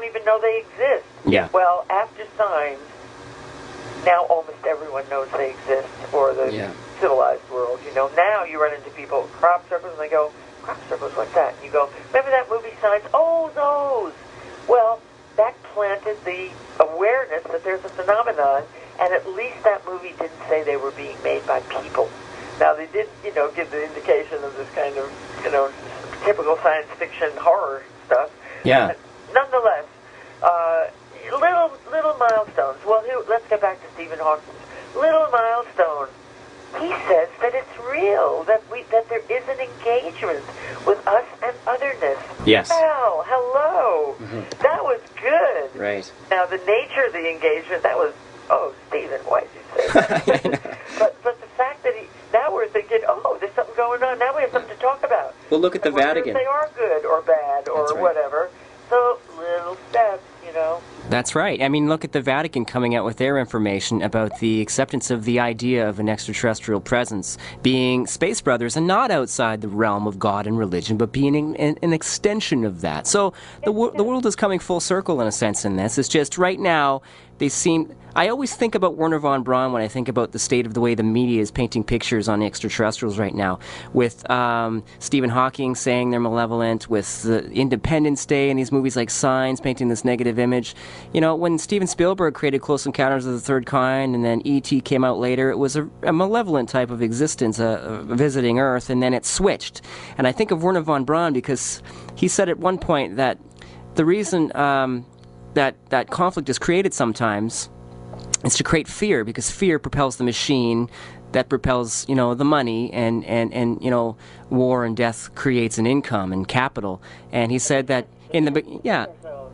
don't even know they exist. Yeah. Well, after Signs, now almost everyone knows they exist, or the civilized world. You know, now you run into people, crop circles, and they go, crop circles, what's that? And you go, remember that movie Signs? Oh, those! Well, that planted the awareness that there's a phenomenon, and at least that movie didn't say they were being made by people. Now, they did, you know, give the indication of this kind of, you know, typical science fiction horror stuff. Yeah. But nonetheless, little milestones. Well, here, let's get back to Stephen Hawking. Little milestone. He says that it's real, that there is an engagement with us and otherness. Yes. Well, hello. That was good. Right. Now, the nature of the engagement, that was, oh, Stephen, why did you say that? but the fact that now we're thinking, oh, there's something going on. Now we have something to talk about. Well, look at the Vatican. If they are good or bad or whatever. So, little steps, you know. That's right. I mean, look at the Vatican coming out with their information about the acceptance of the idea of an extraterrestrial presence being space brothers and not outside the realm of God and religion, but being an extension of that. So the world is coming full circle in a sense in this. It's just right now they seem... I always think about Werner von Braun when I think about the state of the way the media is painting pictures on extraterrestrials right now, with Stephen Hawking saying they're malevolent, with the Independence Day and these movies like Signs painting this negative image. You know, when Steven Spielberg created Close Encounters of the Third Kind and then E.T. came out later, it was a malevolent type of existence, visiting Earth, and then it switched. And I think of Werner von Braun because he said at one point that the reason that conflict is created sometimes is to create fear, because fear propels the machine that propels, you know, the money, and you know, war and death creates an income and capital. And he said that in the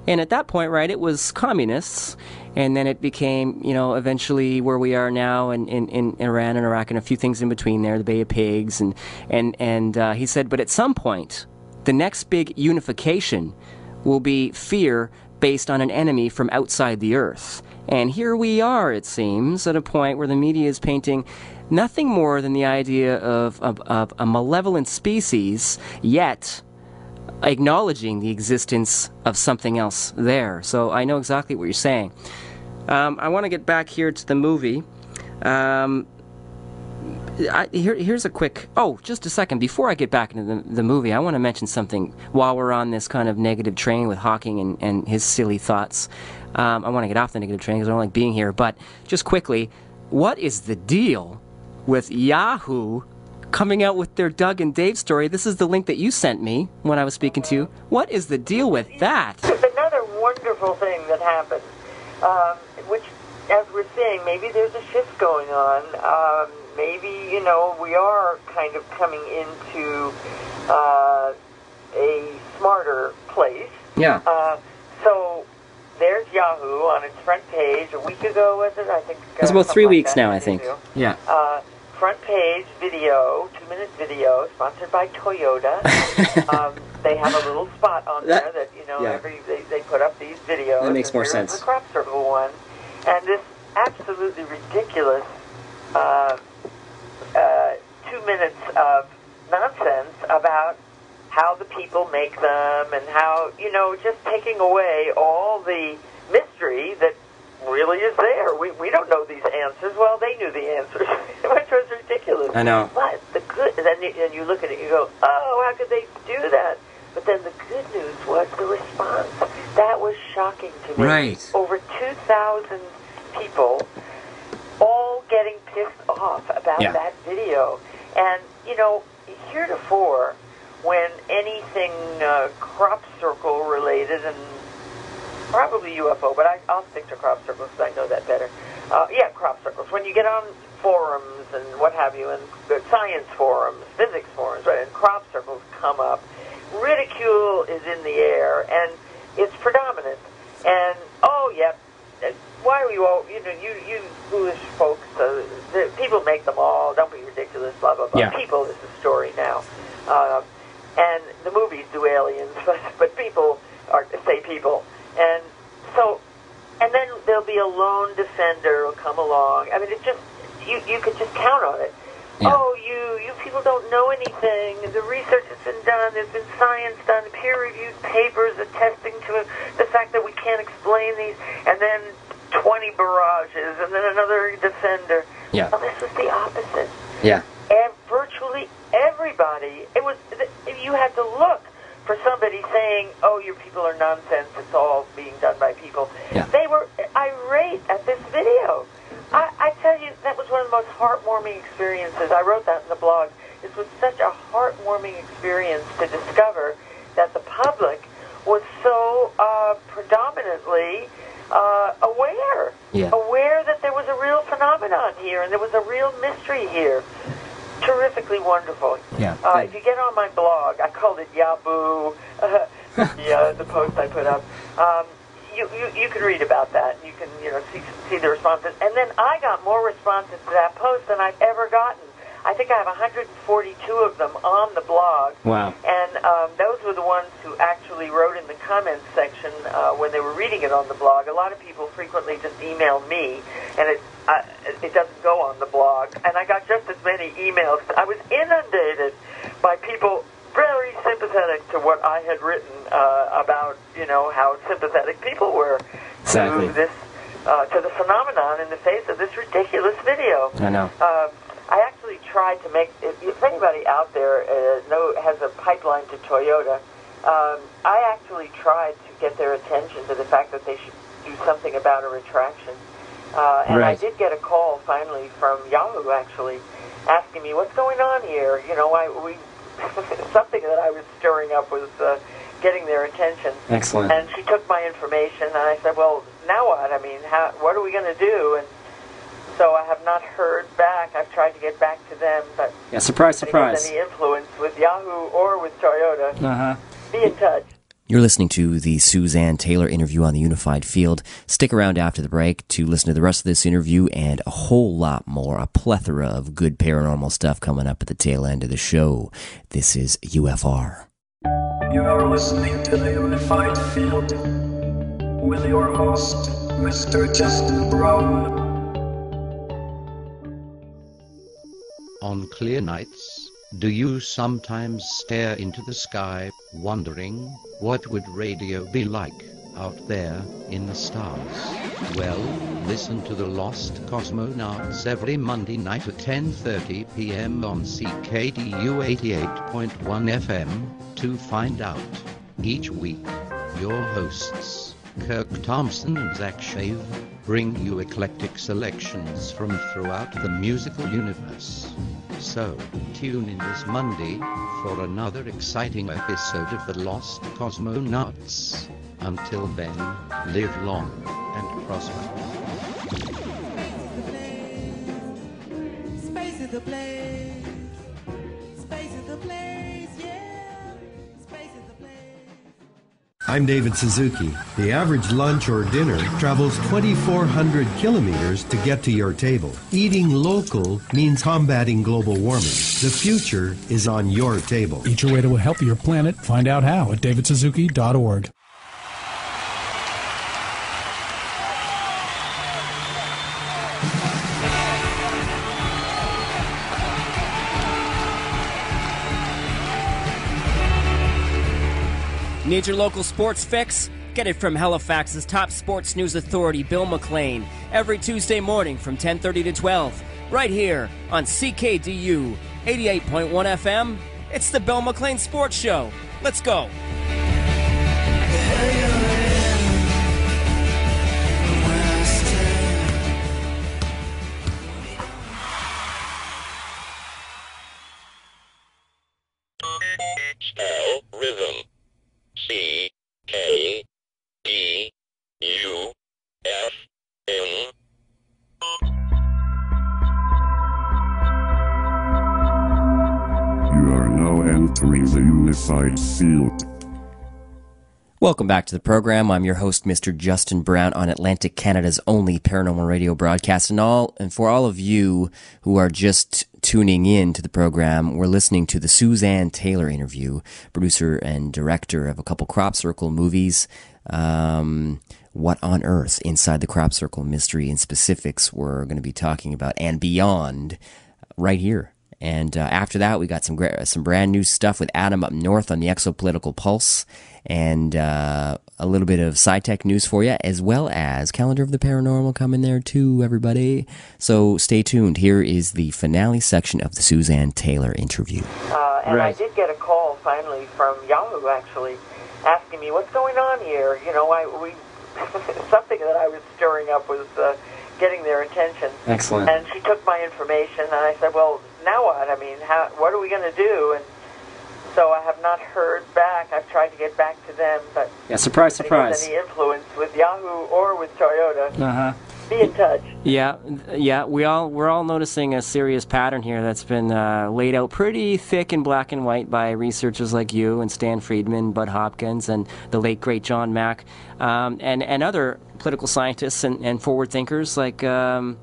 and at that point, right, it was communists, and then it became, you know, eventually where we are now in Iran and Iraq and a few things in between there, the Bay of Pigs, and he said, but at some point, the next big unification will be fear based on an enemy from outside the Earth. And here we are, it seems, at a point where the media is painting nothing more than the idea of a malevolent species, yet acknowledging the existence of something else there. So I know exactly what you're saying. I want to get back here to the movie. Here's a quick... Oh, just a second. Before I get back into the movie, I want to mention something while we're on this kind of negative train with Hawking and his silly thoughts. I want to get off the negative train because I don't like being here. But just quickly, what is the deal with Yahoo coming out with their Doug and Dave story? This is the link that you sent me when I was speaking to you. What is the deal with that? It's another wonderful thing that happened, which, as we're seeing, maybe there's a shift going on. Maybe, you know, we are kind of coming into a smarter place. Yeah. So there's Yahoo on its front page. A week ago, was it? I think it's about 3 weeks now, I think. Yeah. Front page video, 2-minute video, sponsored by Toyota. They have a little spot on there that, you know, they put up these videos. That makes more sense. The crop circle one, and this absolutely ridiculous 2 minutes of nonsense about how the people make them and how, you know, just taking away all the mystery that really is there. We don't know these answers. Well, they knew the answers, which was ridiculous. I know. But the good, and you look at it, you go, oh, how could they do that? But then the good news was the response. That was shocking to me. Right. Over 2,000 people all getting pissed off about that video. And, you know, heretofore, when anything crop circle related, and probably UFO, but I'll stick to crop circles because I know that better. Crop circles. When you get on forums and what have you, and science forums, physics forums, right, and crop circles come up, ridicule is in the air, and it's predominant. And, why are you all, you know, you foolish folks, the people make them all, don't be ridiculous, blah, blah, blah. Yeah. People is the story now. And the movies do aliens, but people say people. And so, and then there'll be a lone defender who'll come along. I mean, it just, you could just count on it. oh, you people don't know anything. The research has been done. There's been science done, peer-reviewed papers attesting to the fact that we can't explain these. And then 20 barrages, and then another defender. Yeah. Well, this was the opposite. Yeah. And virtually everybody, you had to look for somebody saying, oh, your people are nonsense, it's all being done by people. Yeah. They were irate at this video. I tell you, that was one of the most heartwarming experiences. I wrote that in the blog. This was such a heartwarming experience to discover that the public was so predominantly aware that there was a real phenomenon here and there was a real mystery here. Terrifically wonderful. Yeah. If you get on my blog, I called it Yahoo, the post I put up. You can read about that. You can see the responses. And then I got more responses to that post than I've ever gotten. I think I have 142 of them on the blog. Wow. And those were the ones who actually wrote in the comments section when they were reading it on the blog. A lot of people frequently just email me, and it doesn't go on the blog. And I got just as many emails. I was inundated by people very sympathetic to what I had written about, how sympathetic people were exactly. to this, to the phenomenon in the face of this ridiculous video. I know. I actually tried to make, if anybody out there has a pipeline to Toyota, I actually tried to get their attention to the fact that they should do something about a retraction. And right. I did get a call finally from Yahoo, actually, asking me, what's going on here? Something that I was stirring up was getting their attention. Excellent. And she took my information, and I said, well, now what? I mean, what are we going to do? And so I have not heard back. I've tried to get back to them, but yeah, surprise, surprise. Any influence with Yahoo or with Toyota, be in touch. You're listening to the Suzanne Taylor interview on the Unified Field. Stick around after the break to listen to the rest of this interview and a whole lot more, a plethora of good paranormal stuff coming up at the tail end of the show. This is UFR. You are listening to the Unified Field with your host, Mr. Justin Brown. On clear nights, do you sometimes stare into the sky, wondering, what would radio be like out there in the stars? Well, listen to the Lost Cosmonauts every Monday night at 10:30 p.m. on CKDU 88.1 FM to find out. Each week, your hosts, Kirk Thompson and Zach Shave, bring you eclectic selections from throughout the musical universe. So, tune in this Monday for another exciting episode of The Lost Cosmonauts. Until then, live long and prosper. Space is the place. Space is the place, yeah. Space is the place. I'm David Suzuki. The average lunch or dinner travels 2,400 kilometers to get to your table. Eating local means combating global warming. The future is on your table. Eat your way to a healthier planet. Find out how at davidsuzuki.org. Need your local sports fix? Get it from Halifax's top sports news authority, Bill McLean, every Tuesday morning from 10:30 to 12, right here on CKDU 88.1 FM. It's the Bill McLean Sports Show. Let's go. Spell rhythm. CKDUFM. You are now entering the Unified Field. Welcome back to the program. I'm your host, Mr. Justin Brown, on Atlantic Canada's only paranormal radio broadcast. And for all of you who are just tuning in to the program, we're listening to the Suzanne Taylor interview, producer and director of a couple Crop Circle movies. What on earth inside the Crop Circle mystery and specifics we're going to be talking about and beyond right here And after that, we got some brand new stuff with Adam up north on the Exopolitical Pulse, and a little bit of sci-tech news for you, as well as Calendar of the Paranormal coming there too, everybody. So stay tuned. Here is the finale section of the Suzanne Taylor interview. And I did get a call finally from Yahoo, actually, asking me what's going on here. You know, something that I was stirring up was getting their attention. Excellent. And she took my information, and I said, well, now what? I mean, what are we going to do? And so I have not heard back. I've tried to get back to them, but surprise, surprise. Any influence with Yahoo or with Toyota? Be in touch. Yeah. We're all noticing a serious pattern here that's been laid out pretty thick in black and white by researchers like you and Stan Friedman, Bud Hopkins, and the late great John Mack, and other political scientists and forward thinkers like Daniel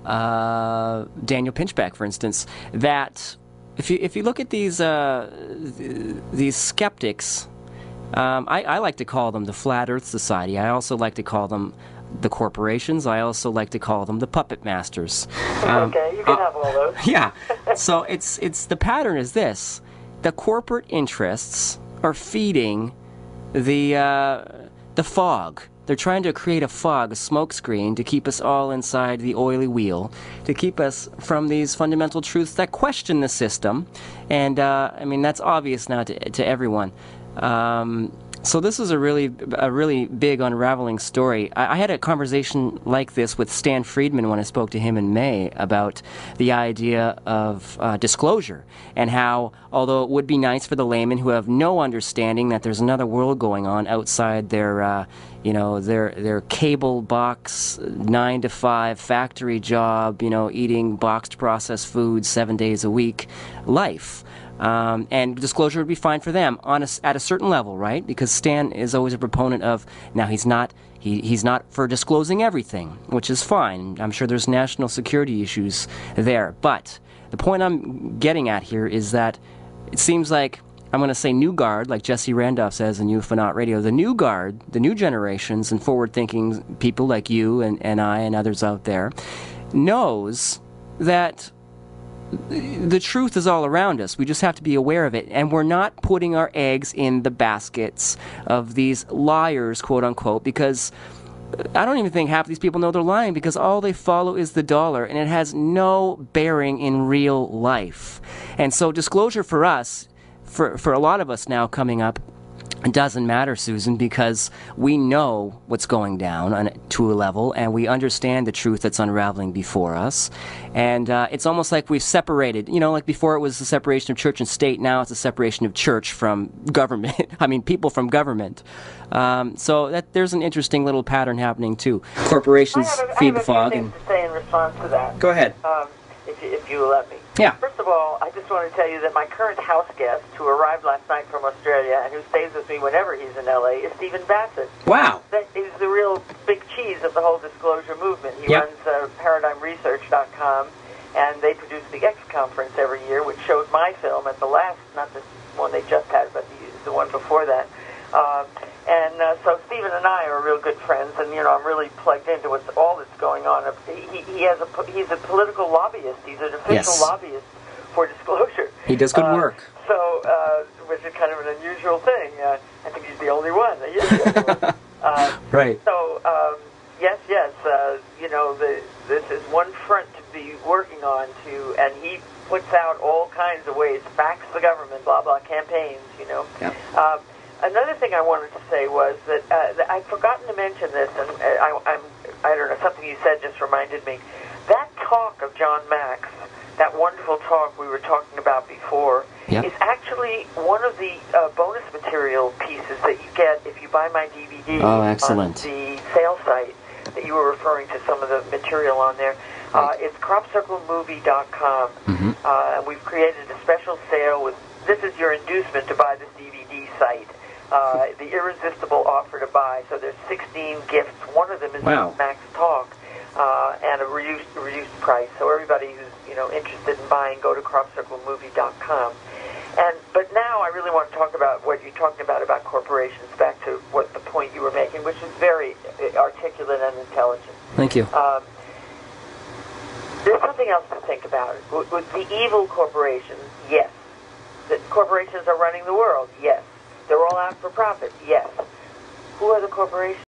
Pinchbeck, for instance. That if you look at these skeptics, I like to call them the Flat Earth Society. I also like to call them the corporations. I also like to call them the puppet masters. Okay, you can have all those. Yeah. So it's the pattern is this: the corporate interests are feeding the fog. They're trying to create a fog, a smoke screen, to keep us all inside the oily wheel, to keep us from these fundamental truths that question the system. And I mean, that's obvious now to everyone. So this is a really big unraveling story. I had a conversation like this with Stan Friedman when I spoke to him in May about the idea of disclosure, and how, although it would be nice for the laymen who have no understanding that there's another world going on outside their their cable box 9-to-5 factory job, eating boxed processed food 7 days a week life. And disclosure would be fine for them at a certain level, right? Because Stan is always a proponent of, now he's not for disclosing everything, which is fine. I'm sure there's national security issues there. But the point I'm getting at here is that it seems like, I'm going to say new guard, like Jesse Randolph says in UFOnaut Radio, the new guard, the new generations and forward-thinking people like you and I and others out there, knows that the truth is all around us. We just have to be aware of it. And we're not putting our eggs in the baskets of these liars, quote unquote, because I don't even think half of these people know they're lying, because all they follow is the dollar, and it has no bearing in real life. And so disclosure for us, for a lot of us now coming up, it doesn't matter, Susan, because we know what's going down to a level, and we understand the truth that's unraveling before us. And it's almost like we've separated. Like before it was the separation of church and state, now it's a separation of church from government. I mean, people from government. So there's an interesting little pattern happening, too. Corporations feed the fog. I have a few things to say in response to that. Go ahead. If you will let me. Yeah. First of all, I just want to tell you that my current house guest, who arrived last night from Australia and who stays with me whenever he's in L.A., is Stephen Bassett. Wow. That is the real big cheese of the whole disclosure movement. He runs ParadigmResearch.com, and they produce the X Conference every year, which showed my film at the last, not the one they just had, but the one before that. So Stephen and I are real good friends, and I'm really plugged into all that's going on. He's a political lobbyist. He's an official lobbyist for disclosure. He does good work. Which is kind of an unusual thing. I think he's the only one. Right. So yes. This is one front to be working on and he puts out all kinds of ways, fax the government, blah blah, campaigns. Yeah. Another thing I wanted to say was that I'd forgotten to mention this, and I don't know, something you said just reminded me. That talk of John Mack's, that wonderful talk we were talking about before, is actually one of the bonus material pieces that you get if you buy my DVD on the sale site that you were referring to, some of the material on there. It's cropcirclemovie.com, and we've created a special sale with, this is your inducement to buy this DVD site. The irresistible offer to buy. So there's 16 gifts. One of them is Max Talk, and a reduced price. So everybody who's interested in buying, go to cropcirclemovie.com. But now I really want to talk about what you're talking about corporations. Back to what the point you were making, which is very articulate and intelligent. Thank you. There's something else to think about. With the evil corporations, yes. The corporations are running the world, yes. They're all out for profit, yes. Who are the corporations?